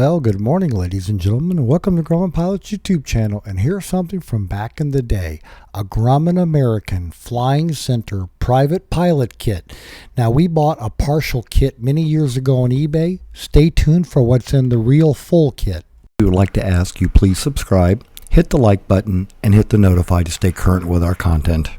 Well, good morning, ladies and gentlemen, and welcome to Grumman Pilot's YouTube channel. And here's something from back in the day, a Grumman-American Flying Center private pilot kit. Now, we bought a partial kit many years ago on eBay. Stay tuned for what's in the real full kit. We would like to ask you please subscribe, hit the like button, and hit the notify to stay current with our content.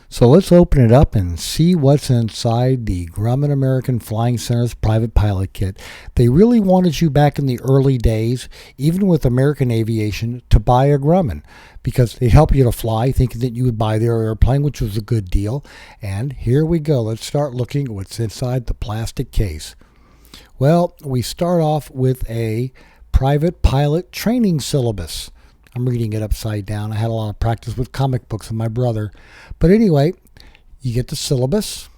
So let's open it up and see what's inside the Grumman-American Flying Center's private pilot kit. They really wanted you back in the early days, even with American Aviation, to buy a Grumman because they'd help you to fly, thinking that you would buy their airplane, which was a good deal. And here we go. Let's start looking at what's inside the plastic case. Well, we start off with a private pilot training syllabus. I'm reading it upside down. I had a lot of practice with comic books with my brother. But anyway, you get the syllabus.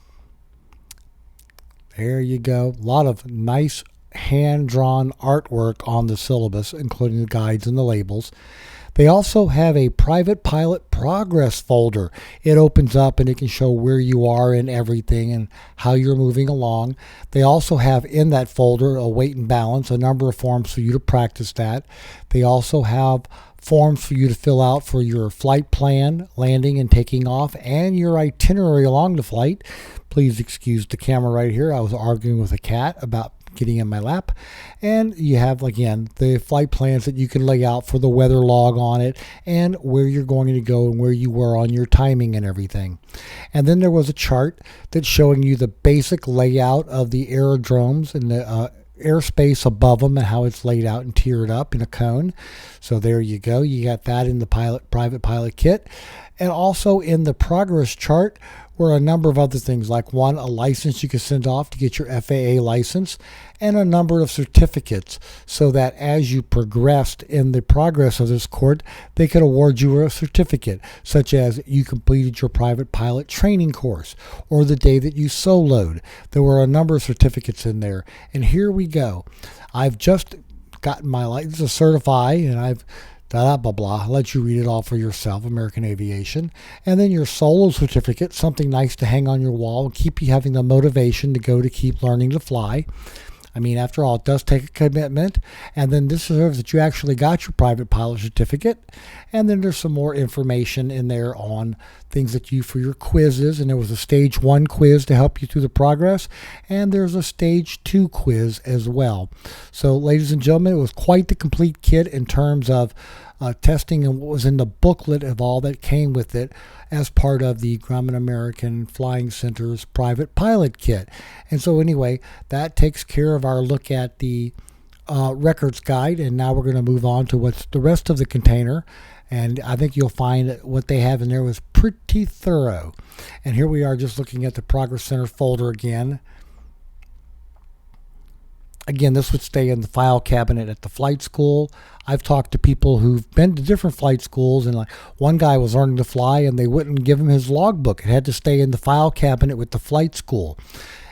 There you go. A lot of nice hand-drawn artwork on the syllabus, including the guides and the labels. They also have a private pilot progress folder. It opens up and it can show where you are in everything and how you're moving along. They also have in that folder a weight and balance, a number of forms for you to practice that. They also have forms for you to fill out for your flight plan, landing and taking off, and your itinerary along the flight. Please excuse the camera right here. I was arguing with a cat about getting in my lap. And you have, again, the flight plans that you can lay out for the weather log on it and where you're going to go and where you were on your timing and everything. And then there was a chart that's showing you the basic layout of the aerodromes and the airspace above them and how it's laid out and tiered up in a cone. So there you go. You got that in the private pilot kit. And also in the progress chart were a number of other things, like one, a license you could send off to get your FAA license, and a number of certificates, so that as you progressed in the progress of this course, they could award you a certificate, such as you completed your private pilot training course, or the day that you soloed. There were a number of certificates in there. And here we go. I've just gotten my license to certify, and I've blah, blah, blah. I'll let you read it all for yourself, American Aviation. And then your solo certificate, something nice to hang on your wall and keep you having the motivation to go to keep learning to fly. I mean, after all, it does take a commitment. And then this shows that you actually got your private pilot certificate. And then there's some more information in there on things that you, for your quizzes. And there was a stage 1 quiz to help you through the progress. And there's a stage 2 quiz as well. So, ladies and gentlemen, it was quite the complete kit in terms of testing and what was in the booklet of all that came with it as part of the Grumman-American Flying Center's private pilot kit. And so anyway, that takes care of our look at the records guide, and now we're going to move on to what's the rest of the container. And I think you'll find that what they have in there was pretty thorough. And here we are just looking at the Progress Center folder again. Again, this would stay in the file cabinet at the flight school. I've talked to people who've been to different flight schools, and like one guy was learning to fly and they wouldn't give him his logbook. It had to stay in the file cabinet with the flight school.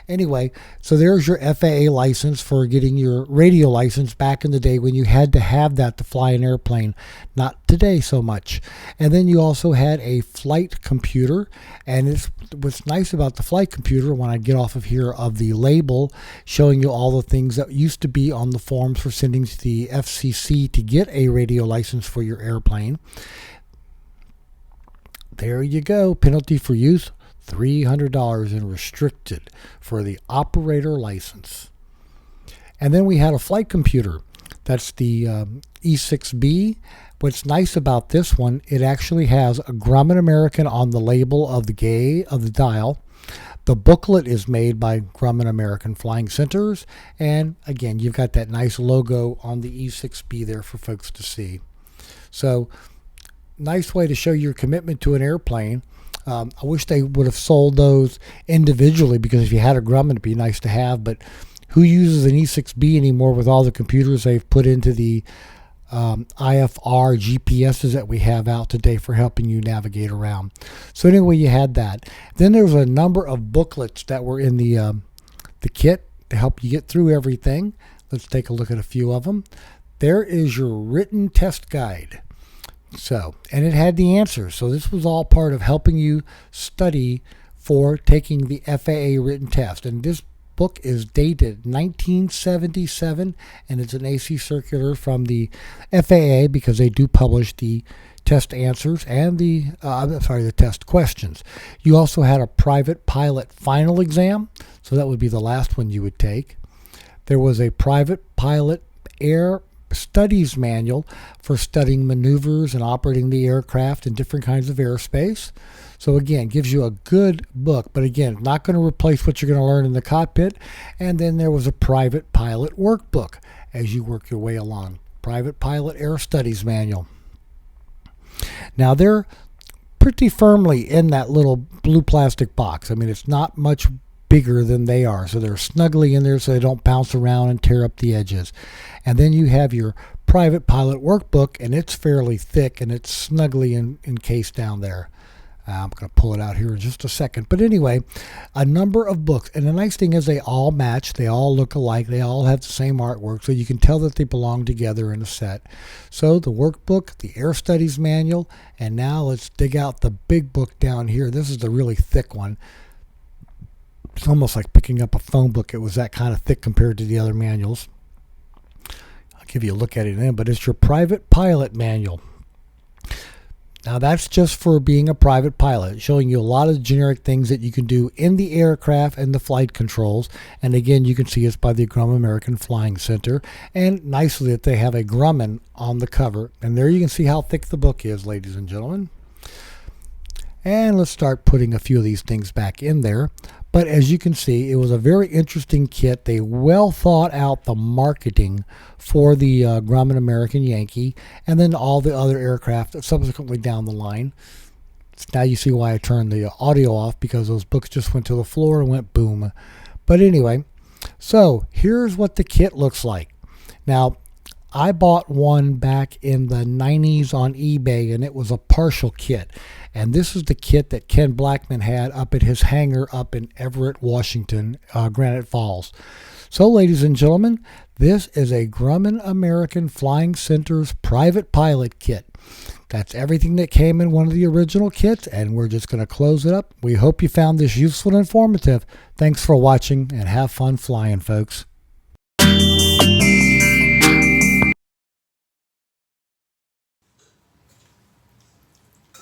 Anyway, so there's your FAA license for getting your radio license back in the day when you had to have that to fly an airplane. Not today so much. And then you also had a flight computer. And what's nice about the flight computer, when I get off of here, of the label showing you all the things that used to be on the forms for sending to the FCC to get a radio license for your airplane. There you go. Penalty for use, $300 and restricted for the operator license. And then we had a flight computer. That's the E6B. What's nice about this one, it actually has a Grumman-American on the label of the dial. The booklet is made by Grumman-American Flying Centers. And again, you've got that nice logo on the E6B there for folks to see. So, nice way to show your commitment to an airplane. I wish they would have sold those individually, because if you had a Grumman, it'd be nice to have. But who uses an E6B anymore with all the computers they've put into the IFR GPSs that we have out today for helping you navigate around? So anyway, you had that. Then there was a number of booklets that were in the kit to help you get through everything. Let's take a look at a few of them. There is your written test guide. So, and it had the answers. So this was all part of helping you study for taking the FAA written test. And this book is dated 1977, and it's an AC circular from the FAA because they do publish the test answers and the test questions. You also had a private pilot final exam, so that would be the last one you would take. There was a private pilot air studies manual for studying maneuvers and operating the aircraft in different kinds of airspace. So again, gives you a good book, but again, not going to replace what you're going to learn in the cockpit. And then there was a private pilot workbook as you work your way along. Private pilot air studies manual. Now they're pretty firmly in that little blue plastic box. I mean, it's not much bigger than they are, so they're snugly in there so they don't bounce around and tear up the edges. And then you have your private pilot workbook, and it's fairly thick and it's snugly encased down there. I'm going to pull it out here in just a second. But anyway, a number of books. And the nice thing is they all match. They all look alike. They all have the same artwork. So you can tell that they belong together in a set. So the workbook, the Air Studies Manual, and now let's dig out the big book down here. This is the really thick one. It's almost like picking up a phone book. It was that kind of thick compared to the other manuals. I'll give you a look at it in, but it's your Private Pilot Manual. Now that's just for being a private pilot, showing you a lot of generic things that you can do in the aircraft and the flight controls. And again, you can see it's by the Grumman-American Flying Center. And nicely that they have a Grumman on the cover. And there you can see how thick the book is, ladies and gentlemen. And let's start putting a few of these things back in there. But as you can see, it was a very interesting kit. They well thought out the marketing for the Grumman-American Yankee and then all the other aircraft subsequently down the line. Now you see why I turned the audio off, because those books just went to the floor and went boom. But anyway, so here's what the kit looks like. Now, I bought one back in the 90s on eBay, and it was a partial kit. And this is the kit that Ken Blackman had up at his hangar up in Everett, Washington, Granite Falls. So, ladies and gentlemen, this is a Grumman-American Flying Center's private pilot kit. That's everything that came in one of the original kits, and we're just going to close it up. We hope you found this useful and informative. Thanks for watching, and have fun flying, folks.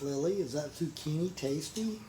Lily, is that zucchini tasty?